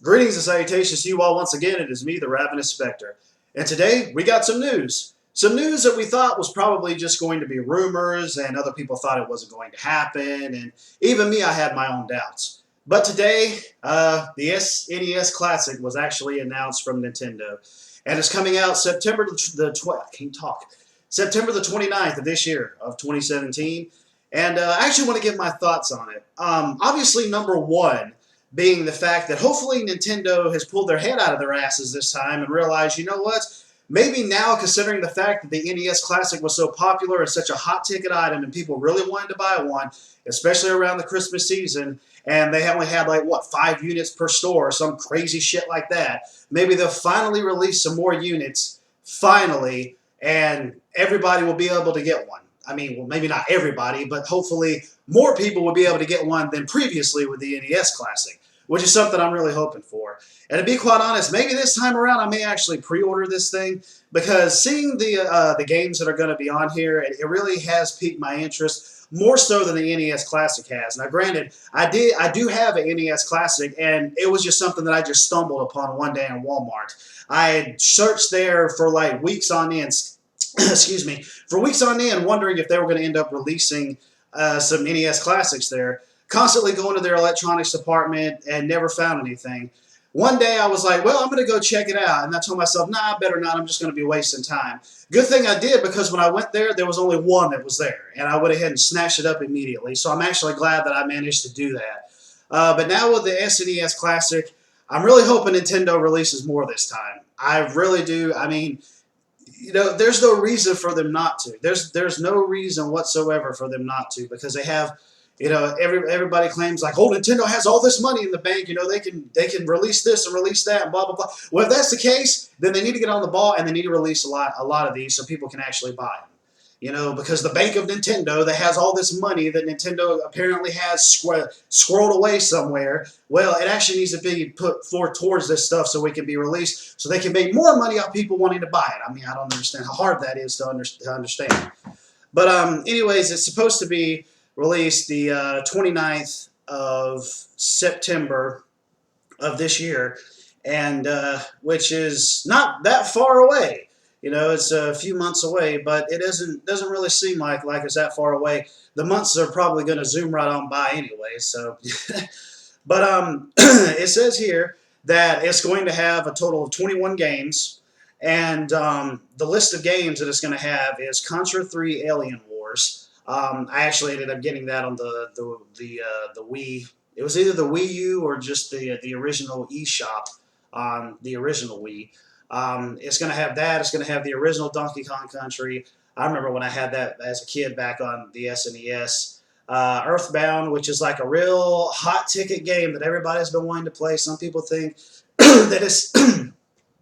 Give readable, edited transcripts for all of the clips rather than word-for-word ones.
Greetings and salutations to you all once again. It is me, the Ravenous Spectre. And today we got some news. Some news that we thought was probably just going to be rumors, and other people thought it wasn't going to happen, and even me, I had my own doubts. But today, the SNES Classic was actually announced from Nintendo, and it's coming out September I can't talk. September the 29th of this year of 2017. And I actually want to give my thoughts on it. Obviously, number one being the fact that hopefully Nintendo has pulled their head out of their asses this time and realized, you know what? Maybe now, considering the fact that the NES Classic was so popular and such a hot ticket item and people really wanted to buy one, especially around the Christmas season, and they only had like, what, 5 units per store or some crazy shit like that, maybe they'll finally release some more units, finally, and everybody will be able to get one. I mean, well, maybe not everybody, but hopefully more people will be able to get one than previously with the NES Classic, which is something I'm really hoping for. And to be quite honest, maybe this time around I may actually pre-order this thing, because seeing the games that are going to be on here, it really has piqued my interest more so than the NES Classic has. Now, granted, I do have an NES Classic, and it was just something that I just stumbled upon one day in Walmart. I had searched there for like weeks on end. Excuse me, for weeks on end, wondering if they were going to end up releasing some NES Classics there. Constantly going to their electronics department and never found anything. One day I was like, well, I'm going to go check it out. And I told myself, nah, I better not. I'm just going to be wasting time. Good thing I did, because when I went there, there was only one that was there. And I went ahead and snatched it up immediately. So I'm actually glad that I managed to do that. But now with the SNES Classic, I'm really hoping Nintendo releases more this time. I really do. I mean, you know, there's no reason for them not to. There's no reason whatsoever for them not to, because they have, you know, everybody claims like, oh, Nintendo has all this money in the bank. You know, they can release this and release that and blah blah blah. Well, if that's the case, then they need to get on the ball and they need to release a lot of these so people can actually buy them. You know, because the bank of Nintendo that has all this money that Nintendo apparently has squirreled away somewhere, well, it actually needs to be put forward towards this stuff so it can be released, so they can make more money off people wanting to buy it. I mean, I don't understand how hard that is to understand. But anyways, it's supposed to be released the 29th of September of this year, and which is not that far away. You know, it's a few months away, but it doesn't really seem like it's that far away. The months are probably going to zoom right on by anyway. So, but it says here that it's going to have a total of 21 games, and the list of games that it's going to have is Contra 3: Alien Wars. I actually ended up getting that on the Wii. It was either the Wii U or just the original eShop on the original Wii. It's going to have that. It's going to have the original Donkey Kong Country. I remember when I had that as a kid back on the SNES. Earthbound, which is like a real hot ticket game that everybody's been wanting to play. Some people think that it's...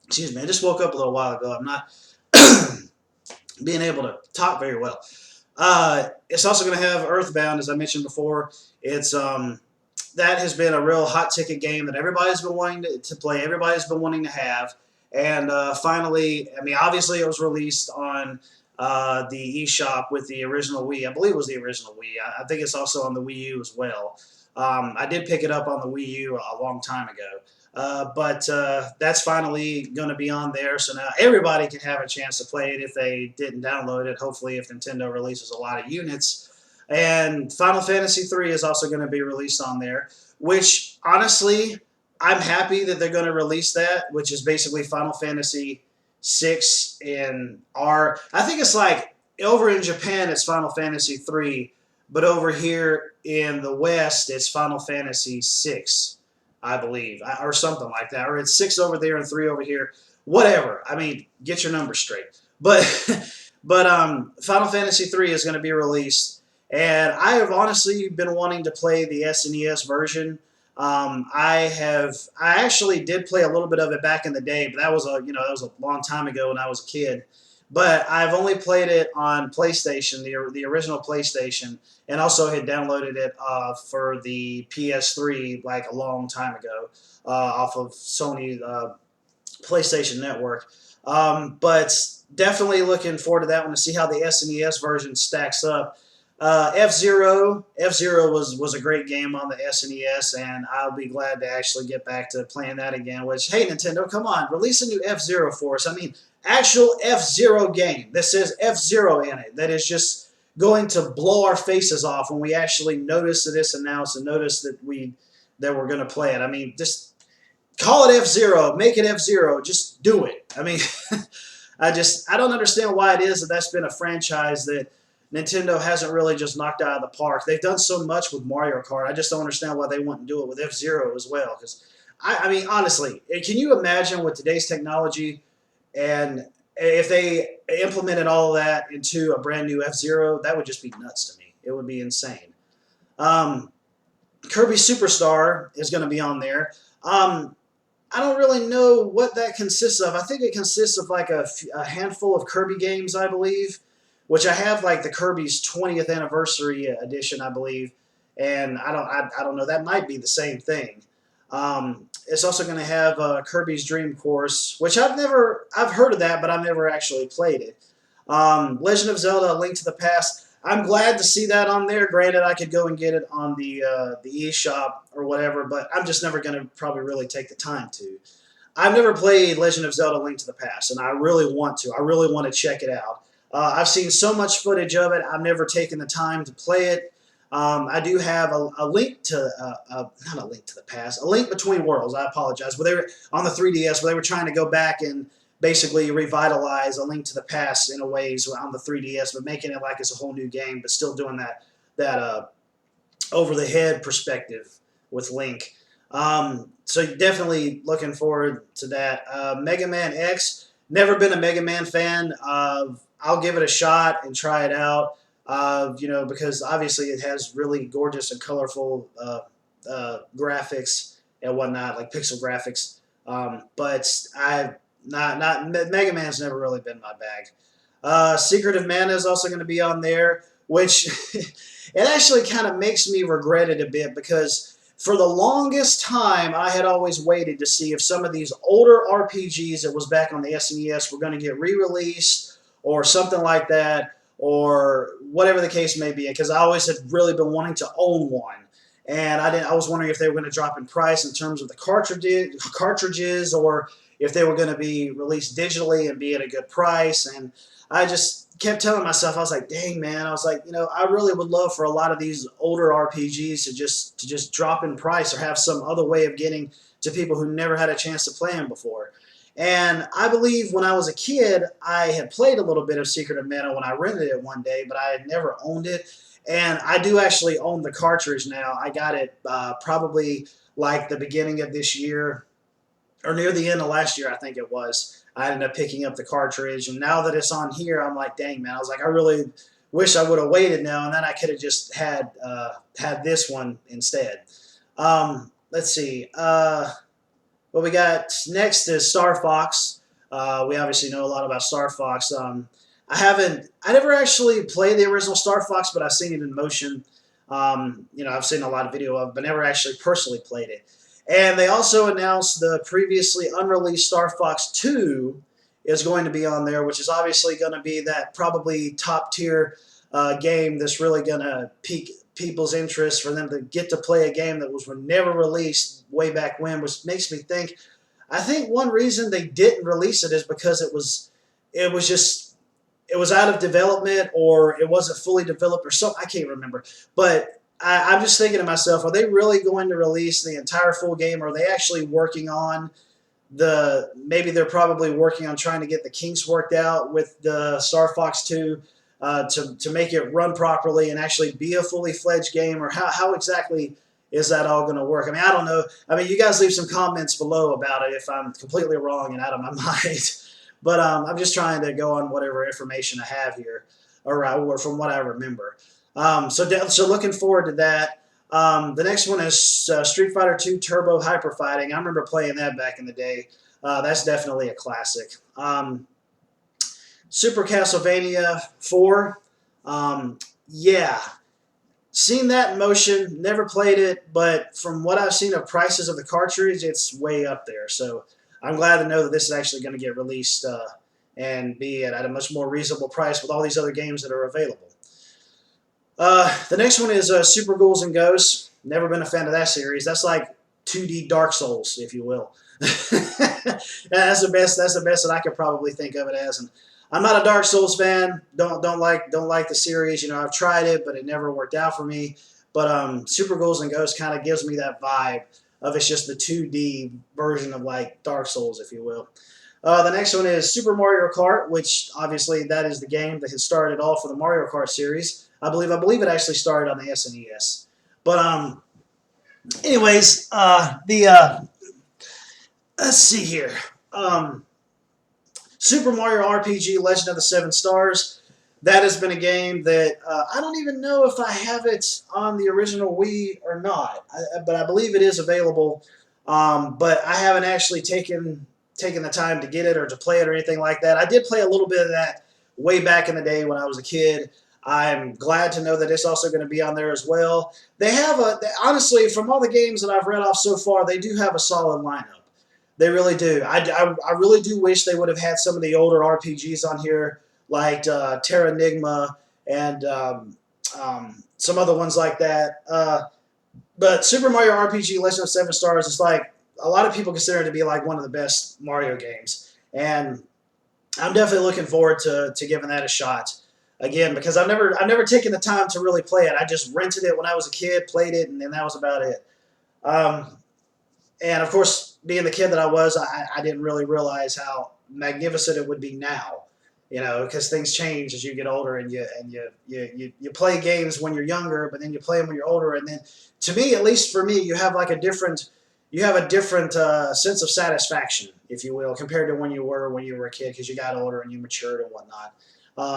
excuse me, I just woke up a little while ago. I'm not being able to talk very well. It's also going to have Earthbound, as I mentioned before. It's that has been a real hot ticket game that everybody's been wanting to play. Everybody's been wanting to have. And finally, I mean, obviously it was released on the eShop with the original Wii. I believe it was the original Wii. I think it's also on the Wii U as well. I did pick it up on the Wii U a long time ago. But that's finally going to be on there. So now everybody can have a chance to play it if they didn't download it. Hopefully if Nintendo releases a lot of units. And Final Fantasy III is also going to be released on there, which honestly... I'm happy that they're going to release that, which is basically Final Fantasy VI in R. I think it's like over in Japan it's Final Fantasy III, but over here in the West it's Final Fantasy VI, I believe, or something like that. Or it's 6 over there and 3 over here. Whatever. I mean, get your numbers straight. But Final Fantasy III is going to be released, and I have honestly been wanting to play the SNES version. I actually did play a little bit of it back in the day, but that was a long time ago when I was a kid. But I've only played it on PlayStation, the original PlayStation, and also had downloaded it for the PS3 like a long time ago off of Sony PlayStation Network. But definitely looking forward to that one to see how the SNES version stacks up. F-Zero. F-Zero was a great game on the SNES, and I'll be glad to actually get back to playing that again. Which, hey, Nintendo, come on, release a new F-Zero for us. I mean, actual F-Zero game that says F-Zero in it. That is just going to blow our faces off when we actually notice that it's announced and notice that we're going to play it. I mean, just call it F-Zero, make it F-Zero, just do it. I mean, I don't understand why it is that that's been a franchise that Nintendo hasn't really just knocked out of the park. They've done so much with Mario Kart. I just don't understand why they wouldn't do it with F-Zero as well. Because I mean, honestly, can you imagine with today's technology and if they implemented all of that into a brand new F-Zero, that would just be nuts to me. It would be insane. Kirby Superstar is going to be on there. I don't really know what that consists of. I think it consists of like a handful of Kirby games, I believe, which I have like the Kirby's 20th anniversary edition, I believe, and I don't know. That might be the same thing. It's also going to have Kirby's Dream Course, which I've heard of that, but I've never actually played it. Legend of Zelda: A Link to the Past. I'm glad to see that on there. Granted, I could go and get it on the eShop or whatever, but I'm just never going to probably really take the time to. I've never played Legend of Zelda: Link to the Past, and I really want to. I really want to check it out. I've seen so much footage of it. I've never taken the time to play it. I do have a link to, not a link to the past, a link between worlds. I apologize. Where they were on the 3DS, where they were trying to go back and basically revitalize A Link to the Past in a ways on the 3DS, but making it like it's a whole new game, but still doing that over the head perspective with Link. So definitely looking forward to that. Mega Man X. Never been a Mega Man fan. I'll give it a shot and try it out. Because obviously it has really gorgeous and colorful graphics and whatnot, like pixel graphics. But I've not Mega Man's never really been my bag. Secret of Mana is also going to be on there, which it actually kind of makes me regret it a bit because for the longest time I had always waited to see if some of these older RPGs that was back on the SNES were going to get re-released or something like that, or whatever the case may be, because I always had really been wanting to own one. And I was wondering if they were going to drop in price in terms of the cartridges, or if they were going to be released digitally and be at a good price. And I just kept telling myself, I was like, dang, man. I was like, I really would love for a lot of these older RPGs to just drop in price or have some other way of getting to people who never had a chance to play them before. And I believe when I was a kid, I had played a little bit of Secret of Mana when I rented it one day, but I had never owned it. And I do actually own the cartridge now. I got it probably like the beginning of this year, or near the end of last year, I think it was. I ended up picking up the cartridge, and now that it's on here, I'm like, dang, man. I was like, I really wish I would have waited now, and then I could have just had this one instead. Let's see. What we got next is Star Fox. We obviously know a lot about Star Fox. I never actually played the original Star Fox, but I've seen it in motion. I've seen a lot of video of it, but never actually personally played it. And they also announced the previously unreleased Star Fox 2 is going to be on there, which is obviously going to be that probably top tier game that's really going to pique people's interest for them to get to play a game that was never released way back when, which makes me think, I think one reason they didn't release it is because it was out of development, or it wasn't fully developed or something. I can't remember. But I'm just thinking to myself, are they really going to release the entire full game? Or are they actually working on maybe they're probably working on trying to get the kinks worked out with the Star Fox 2 to make it run properly and actually be a fully fledged game, or how exactly is that all going to work? I mean, I don't know. I mean, you guys leave some comments below about it if I'm completely wrong and out of my mind. But I'm just trying to go on whatever information I have here, or from what I remember. So looking forward to that. The next one is Street Fighter II Turbo Hyper Fighting. I remember playing that back in the day. That's definitely a classic. Super Castlevania 4. Yeah. Seen that in motion. Never played it, but from what I've seen of prices of the cartridge, it's way up there. So I'm glad to know that this is actually going to get released and be at a much more reasonable price with all these other games that are available. The next one is Super Ghouls and Ghosts. Never been a fan of that series. That's like 2D Dark Souls, if you will. That's the best. That's the best that I could probably think of it as. And I'm not a Dark Souls fan. Don't like the series. You know, I've tried it, but it never worked out for me. But Super Ghouls and Ghosts kind of gives me that vibe of it's just the 2D version of like Dark Souls, if you will. The next one is Super Mario Kart, which obviously that is the game that has started all for the Mario Kart series. I believe it actually started on the SNES. But anyways, let's see here. Super Mario RPG Legend of the Seven Stars. That has been a game that I don't even know if I have it on the original Wii or not, but I believe it is available. But I haven't actually taken the time to get it or to play it or anything like that. I did play a little bit of that way back in the day when I was a kid. I'm glad to know that it's also going to be on there as well. They have honestly, from all the games that I've read off so far, they do have a solid lineup. They really do. I really do wish they would have had some of the older RPGs on here, like Terranigma and some other ones like that. But Super Mario RPG Legend of Seven Stars is like, a lot of people consider it to be like one of the best Mario games. And I'm definitely looking forward to giving that a shot. Again, because I've never taken the time to really play it. I just rented it when I was a kid, played it, and then that was about it. And of course, being the kid that I was, I didn't really realize how magnificent it would be now. You know, because things change as you get older, and you play games when you're younger, but then you play them when you're older, and then to me, at least for me, you have a different sense of satisfaction, if you will, compared to when you were a kid, because you got older and you matured and whatnot.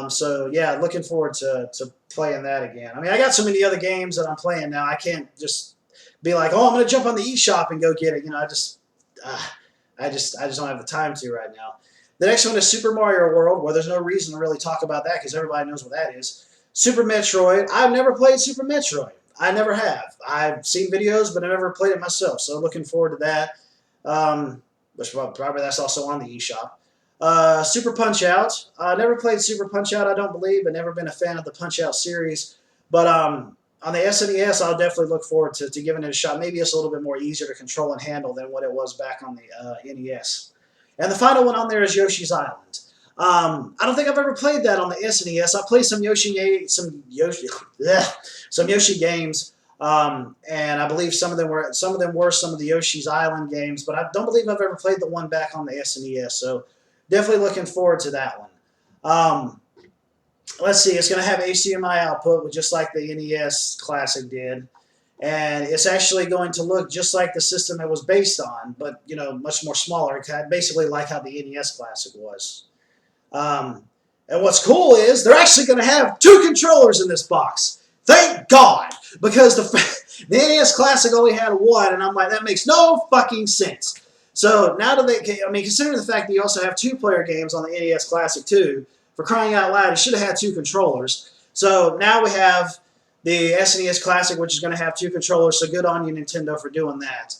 So yeah, looking forward to playing that again. I mean, I got so many other games that I'm playing now. I can't just be like, oh, I'm going to jump on the eShop and go get it. You know, I just don't have the time to right now. The next one is Super Mario World, where there's no reason to really talk about that because everybody knows what that is. Super Metroid. I've never played Super Metroid. I never have. I've seen videos, but I never played it myself. So looking forward to that. Which probably that's also on the eShop. Super Punch-Out. I never played Super Punch-Out, I don't believe, but never been a fan of the Punch-Out series. But on the SNES, I'll definitely look forward to giving it a shot. Maybe it's a little bit more easier to control and handle than what it was back on the NES. And the final one on there is Yoshi's Island. I don't think I've ever played that on the SNES. I played some Yoshi games, and I believe some of them were some of the Yoshi's Island games, but I don't believe I've ever played the one back on the SNES. So definitely looking forward to that one. Let's see, it's going to have HDMI output, just like the NES Classic did. And it's actually going to look just like the system it was based on, but, you know, much more smaller, basically like how the NES Classic was. And what's cool is they're actually going to have 2 controllers in this box. Thank God! Because the NES Classic only had 1, and I'm like, that makes no fucking sense. So now considering the fact that you also have 2-player games on the NES Classic too, for crying out loud, you should have had 2 controllers. So now we have the SNES Classic, which is going to have 2 controllers, so good on you, Nintendo, for doing that.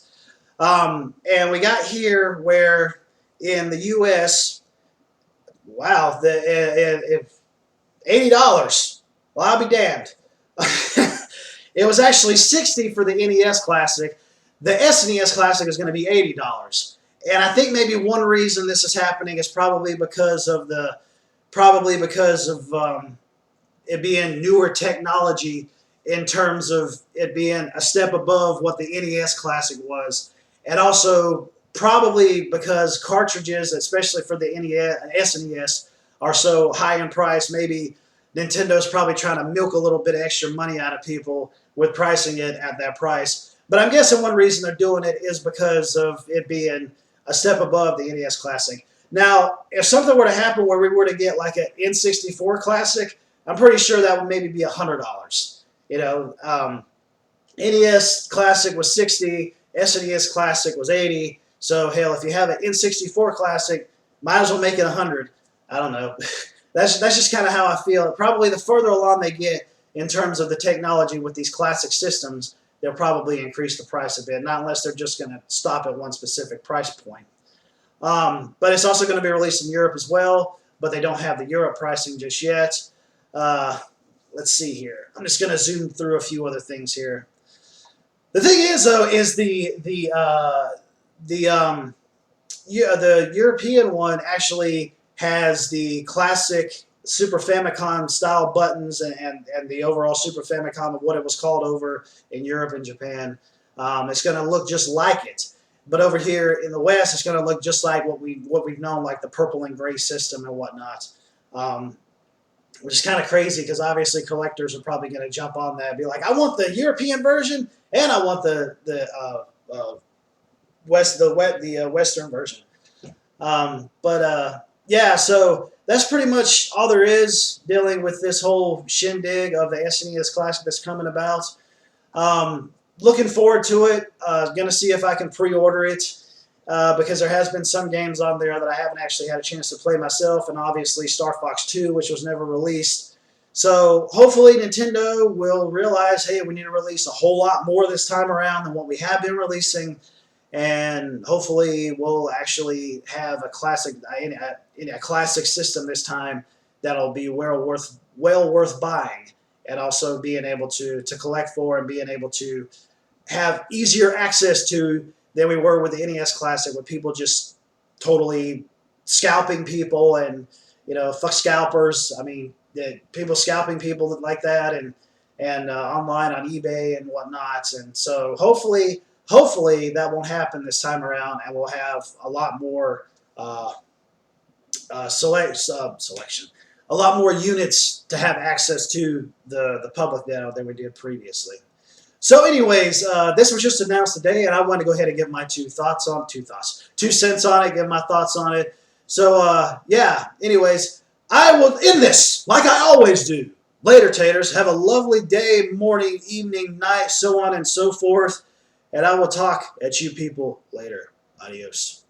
And we got here where in the U.S., wow, $80. Well, I'll be damned. It was actually $60 for the NES Classic. The SNES Classic is going to be $80. And I think maybe one reason this is happening is probably because of it being newer technology in terms of it being a step above what the NES Classic was. And also probably because cartridges, especially for the SNES, are so high in price, maybe Nintendo's probably trying to milk a little bit of extra money out of people with pricing it at that price. But I'm guessing one reason they're doing it is because of it being a step above the NES Classic. Now, if something were to happen where we were to get like an N64 Classic, I'm pretty sure that would maybe be $100. You know, NES Classic was $60, SNES Classic was $80. So hell, if you have an N64 Classic, might as well make it $100. I don't know. That's just kind of how I feel. Probably the further along they get in terms of the technology with these classic systems, they'll probably increase the price a bit. Not unless they're just going to stop at one specific price point. But it's also going to be released in Europe as well, but they don't have the Europe pricing just yet. let's see here. I'm just going to zoom through a few other things here. The thing is, though, is the European one actually has the classic Super Famicom style buttons and the overall Super Famicom of what it was called over in Europe and Japan. It's going to look just like it. But over here in the West, it's going to look just like what we've known, like the purple and gray system and whatnot. Which is kind of crazy because obviously collectors are probably going to jump on that and be like, I want the European version and I want the Western version. Yeah, so that's pretty much all there is dealing with this whole shindig of the SNES Classic that's coming about. Looking forward to it. Going to see if I can pre-order it because there has been some games on there that I haven't actually had a chance to play myself, and obviously Star Fox 2, which was never released. So hopefully Nintendo will realize, hey, we need to release a whole lot more this time around than what we have been releasing. And hopefully we'll actually have a classic system this time that'll be well worth buying, and also being able to collect for and being able to have easier access to than we were with the NES Classic, with people just totally scalping people and fuck scalpers. I mean, people scalping people like that and online on eBay and whatnot. And so hopefully that won't happen this time around, and we'll have a lot more selection, a lot more units to have access to the public now than we did previously. So anyways, this was just announced today, and I want to go ahead and give my 2 cents on it, give my thoughts on it. So yeah, anyways, I will end this like I always do. Later, taters. Have a lovely day, morning, evening, night, so on and so forth. And I will talk at you people later. Adios.